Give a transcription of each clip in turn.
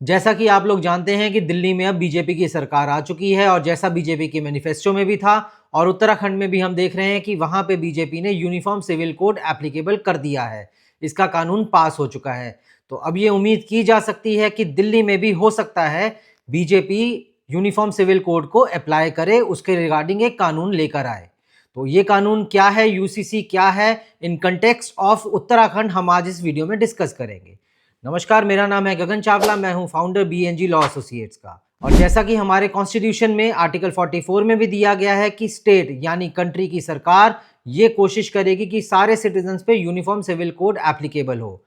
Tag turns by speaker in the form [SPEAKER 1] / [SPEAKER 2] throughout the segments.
[SPEAKER 1] जैसा कि आप लोग जानते हैं कि दिल्ली में अब बीजेपी की सरकार आ चुकी है और जैसा बीजेपी के मैनिफेस्टो में भी था और उत्तराखंड में भी हम देख रहे हैं कि वहां पे बीजेपी ने यूनिफॉर्म सिविल कोड एप्लीकेबल कर दिया है। इसका कानून पास हो चुका है। तो अब ये उम्मीद की जा सकती है कि दिल्ली में भी हो सकता है बीजेपी यूनिफॉर्म सिविल कोड को अप्लाई करे, उसके रिगार्डिंग एक कानून लेकर आए। तो ये कानून क्या है, यूसीसी क्या है, इन कंटेक्स्ट ऑफ उत्तराखंड हम आज इस वीडियो में डिस्कस करेंगे। नमस्कार, मेरा नाम है गगन चावला, मैं हूं फाउंडर बीएनजी लॉ एसोसिएट्स का। और जैसा कि हमारे कॉन्स्टिट्यूशन में आर्टिकल 44 में भी दिया गया है कि स्टेट यानी कंट्री की सरकार ये कोशिश करेगी कि सारे सिटीजन्स पे यूनिफॉर्म सिविल कोड एप्लीकेबल हो।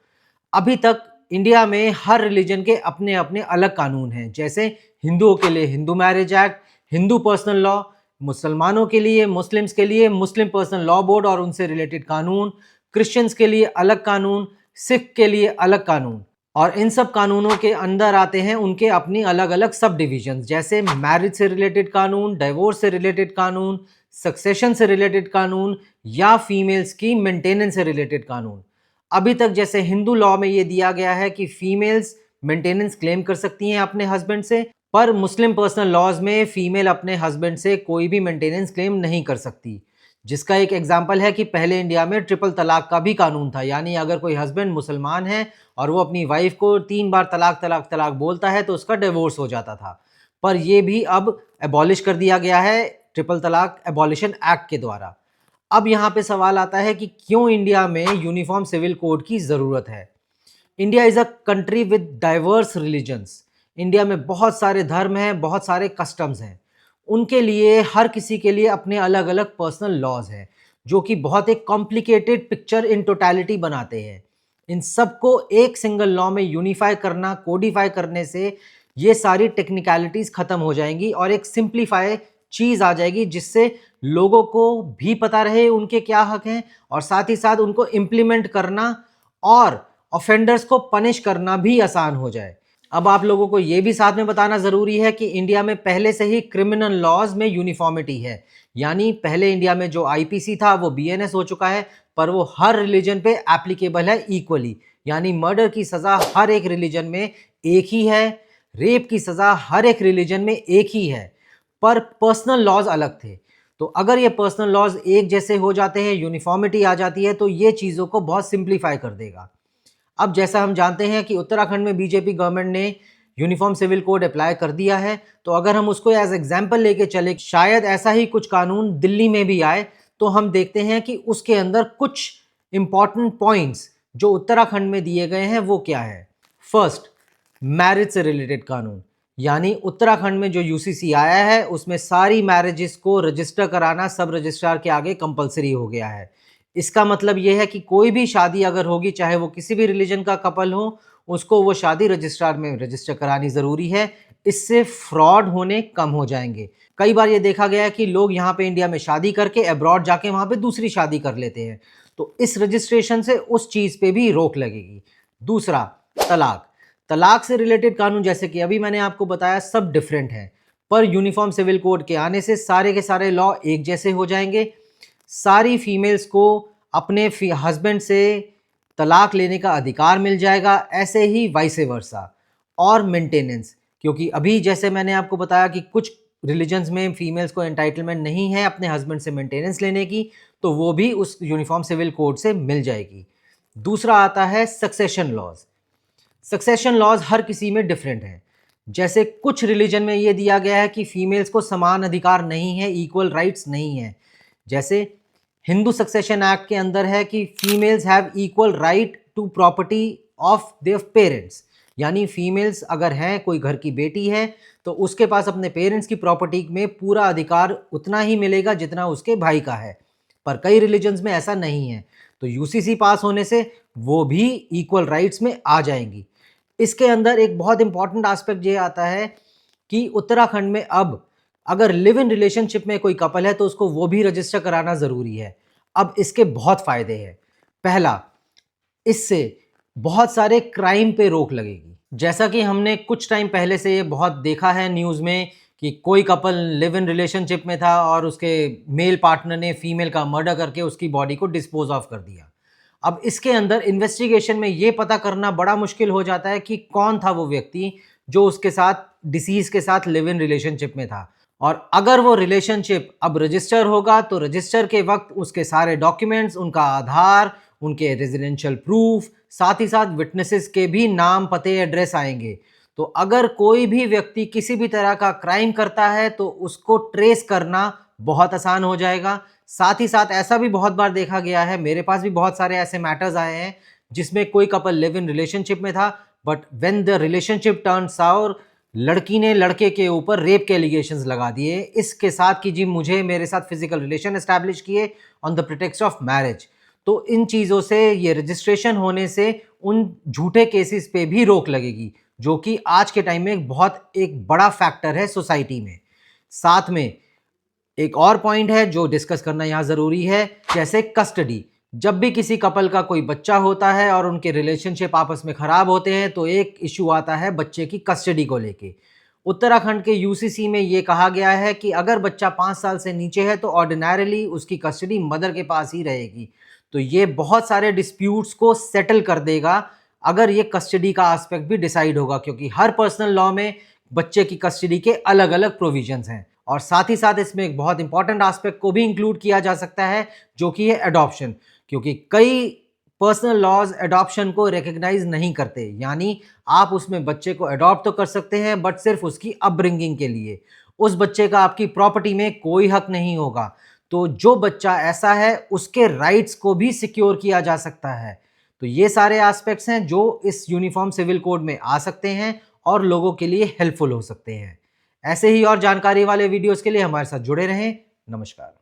[SPEAKER 1] अभी तक इंडिया में हर रिलीजन के अपने अपने अलग कानून हैं, जैसे हिंदुओं के लिए Hindu marriage act, Hindu personal law, मुसलमानों के लिए मुस्लिम्स के लिए मुस्लिम पर्सनल लॉ बोर्ड और उनसे रिलेटेड कानून, क्रिश्चियंस के लिए अलग कानून, सिख के लिए अलग कानून। और इन सब कानूनों के अंदर आते हैं उनके अपनी अलग अलग सब डिविजन्स, जैसे मैरिज से रिलेटेड कानून, डिवोर्स से रिलेटेड कानून, सक्सेशन से रिलेटेड कानून या फीमेल्स की मेंटेनेंस से रिलेटेड कानून। अभी तक जैसे हिंदू लॉ में ये दिया गया है कि फीमेल्स मेंटेनेंस क्लेम कर सकती हैं अपने हस्बैंड से, पर मुस्लिम पर्सनल लॉज में फीमेल अपने हस्बैंड से कोई भी मेंटेनेंस क्लेम नहीं कर सकती। जिसका एक एग्जाम्पल है कि पहले इंडिया में ट्रिपल तलाक का भी कानून था, यानी अगर कोई हस्बैंड मुसलमान है और वो अपनी वाइफ को 3 बार तलाक तलाक तलाक बोलता है तो उसका डिवोर्स हो जाता था। पर ये भी अब एबॉलिश कर दिया गया है ट्रिपल तलाक एबॉलिशन एक्ट के द्वारा। अब यहाँ पे सवाल आता है कि क्यों इंडिया में यूनिफॉर्म सिविल कोड की ज़रूरत है। India is a country with diverse religions. India में बहुत सारे धर्म हैं, बहुत सारे कस्टम्स हैं। उनके लिए हर किसी के लिए अपने अलग अलग पर्सनल लॉज हैं, जो कि बहुत एक कॉम्प्लिकेटेड पिक्चर इन टोटलिटी बनाते हैं। इन सबको एक सिंगल लॉ में यूनिफाई करना, कोडिफाई करने से ये सारी टेक्निकलिटीज़ ख़त्म हो जाएंगी और एक सिंप्लीफाई चीज़ आ जाएगी, जिससे लोगों को भी पता रहे उनके क्या हक हैं और साथ ही साथ उनको इम्प्लीमेंट करना और ऑफेंडर्स को पनिश करना भी आसान हो जाए। अब आप लोगों को ये भी साथ में बताना ज़रूरी है कि इंडिया में पहले से ही क्रिमिनल लॉज में यूनिफॉर्मिटी है, यानी पहले इंडिया में जो आईपीसी था वो बीएनएस हो चुका है, पर वो हर रिलीजन पे एप्लीकेबल है इक्वली। यानी मर्डर की सज़ा हर एक रिलीजन में एक ही है, रेप की सज़ा हर एक रिलीजन में एक ही है, पर पर्सनल लॉज अलग थे। तो अगर ये पर्सनल लॉज एक जैसे हो जाते हैं, यूनिफॉर्मिटी आ जाती है, तो ये चीज़ों को बहुत सिंप्लीफाई कर देगा। अब जैसा हम जानते हैं कि उत्तराखंड में बीजेपी गवर्नमेंट ने यूनिफॉर्म सिविल कोड अप्लाई कर दिया है, तो अगर हम उसको एज एग्जाम्पल लेके चले, शायद ऐसा ही कुछ कानून दिल्ली में भी आए, तो हम देखते हैं कि उसके अंदर कुछ इंपॉर्टेंट पॉइंट्स जो उत्तराखंड में दिए गए हैं वो क्या है। फर्स्ट, मैरिज से रिलेटेड कानून, यानी उत्तराखंड में जो यूसीसी आया है उसमें सारी मैरिजेस को रजिस्टर कराना सब रजिस्ट्रार के आगे कंपलसरी हो गया है। इसका मतलब यह है कि कोई भी शादी अगर होगी, चाहे वो किसी भी रिलीजन का कपल हो, उसको वो शादी रजिस्ट्रार में रजिस्टर करानी ज़रूरी है। इससे फ्रॉड होने कम हो जाएंगे। कई बार ये देखा गया है कि लोग यहाँ पे इंडिया में शादी करके अब्रॉड जाके वहाँ पे दूसरी शादी कर लेते हैं, तो इस रजिस्ट्रेशन से उस चीज़ पे भी रोक लगेगी। दूसरा, तलाक। तलाक से रिलेटेड कानून, जैसे कि अभी मैंने आपको बताया, सब डिफरेंट हैं, पर यूनिफॉर्म सिविल कोड के आने से सारे के सारे लॉ एक जैसे हो जाएंगे। सारी फीमेल्स को अपने हस्बैंड से तलाक लेने का अधिकार मिल जाएगा, ऐसे ही वाइसे वर्सा। और मेंटेनेंस, क्योंकि अभी जैसे मैंने आपको बताया कि कुछ रिलीजन्स में फीमेल्स को एंटाइटलमेंट नहीं है अपने हस्बैंड से मेंटेनेंस लेने की, तो वो भी उस यूनिफॉर्म सिविल कोड से मिल जाएगी। दूसरा आता है सक्सेशन लॉज। सक्सेशन लॉज हर किसी में डिफरेंट है। जैसे कुछ रिलीजन में ये दिया गया है कि फीमेल्स को समान अधिकार नहीं है, इक्वल राइट्स नहीं है। जैसे हिंदू सक्सेशन एक्ट के अंदर है कि females have equal right to property of their parents, यानी फीमेल्स अगर हैं, कोई घर की बेटी है, तो उसके पास अपने पेरेंट्स की प्रॉपर्टी में पूरा अधिकार उतना ही मिलेगा जितना उसके भाई का है। पर कई रिलीजन्स में ऐसा नहीं है, तो यूसीसी पास होने से वो भी इक्वल राइट्स में आ जाएंगी। इसके अंदर एक बहुत इंपॉर्टेंट एस्पेक्ट ये आता है कि उत्तराखंड में अब अगर लिव इन रिलेशनशिप में कोई कपल है तो उसको वो भी रजिस्टर कराना ज़रूरी है। अब इसके बहुत फ़ायदे हैं। पहला, इससे बहुत सारे क्राइम पे रोक लगेगी। जैसा कि हमने कुछ टाइम पहले से ये बहुत देखा है न्यूज़ में कि कोई कपल लिव इन रिलेशनशिप में था और उसके मेल पार्टनर ने फीमेल का मर्डर करके उसकी बॉडी को डिस्पोज ऑफ कर दिया। अब इसके अंदर इन्वेस्टिगेशन में ये पता करना बड़ा मुश्किल हो जाता है कि कौन था वो व्यक्ति जो उसके साथ डिसीज के साथ लिव इन रिलेशनशिप में था। और अगर वो रिलेशनशिप अब रजिस्टर होगा तो रजिस्टर के वक्त उसके सारे डॉक्यूमेंट्स, उनका आधार, उनके रेजिडेंशियल प्रूफ, साथ ही साथ विटनेसेस के भी नाम, पते, एड्रेस आएंगे। तो अगर कोई भी व्यक्ति किसी भी तरह का क्राइम करता है तो उसको ट्रेस करना बहुत आसान हो जाएगा। साथ ही साथ ऐसा भी बहुत बार देखा गया है, मेरे पास भी बहुत सारे ऐसे मैटर्स आए हैं जिसमें कोई कपल लिव इन रिलेशनशिप में था, but when the relationship turn साउर, लड़की ने लड़के के ऊपर रेप के एलिगेशंस लगा दिए, इसके साथ कि जी मुझे मेरे साथ फिजिकल रिलेशन एस्टैब्लिश किए on the pretext of marriage. तो इन चीज़ों से, ये रजिस्ट्रेशन होने से उन झूठे केसेस पे भी रोक लगेगी, जो कि आज के टाइम में एक बड़ा फैक्टर है सोसाइटी में। साथ में एक और पॉइंट है जो डिस्कस करना यहाँ ज़रूरी है, जैसे कस्टडी। जब भी किसी कपल का कोई बच्चा होता है और उनके रिलेशनशिप आपस में ख़राब होते हैं तो एक इशू आता है बच्चे की कस्टडी को लेके। उत्तराखंड के यूसीसी में ये कहा गया है कि अगर बच्चा 5 साल से नीचे है तो ऑर्डिनरली उसकी कस्टडी मदर के पास ही रहेगी। तो ये बहुत सारे डिस्प्यूट्स को सेटल कर देगा अगर ये कस्टडी का एस्पेक्ट भी डिसाइड होगा, क्योंकि हर पर्सनल लॉ में बच्चे की कस्टडी के अलग अलग प्रोविजंस हैं। और साथ ही साथ इसमें एक बहुत इंपॉर्टेंट एस्पेक्ट को भी इंक्लूड किया जा सकता है, जो कि है अडॉप्शन, क्योंकि कई पर्सनल लॉज अडॉप्शन को रिकग्नाइज नहीं करते। यानी आप उसमें बच्चे को अडॉप्ट तो कर सकते हैं बट सिर्फ उसकी अपब्रिंगिंग के लिए, उस बच्चे का आपकी प्रॉपर्टी में कोई हक नहीं होगा। तो जो बच्चा ऐसा है उसके राइट्स को भी सिक्योर किया जा सकता है। तो ये सारे एस्पेक्ट्स हैं जो इस यूनिफॉर्म सिविल कोड में आ सकते हैं और लोगों के लिए हेल्पफुल हो सकते हैं। ऐसे ही और जानकारी वाले वीडियोस के लिए हमारे साथ जुड़े रहें। नमस्कार।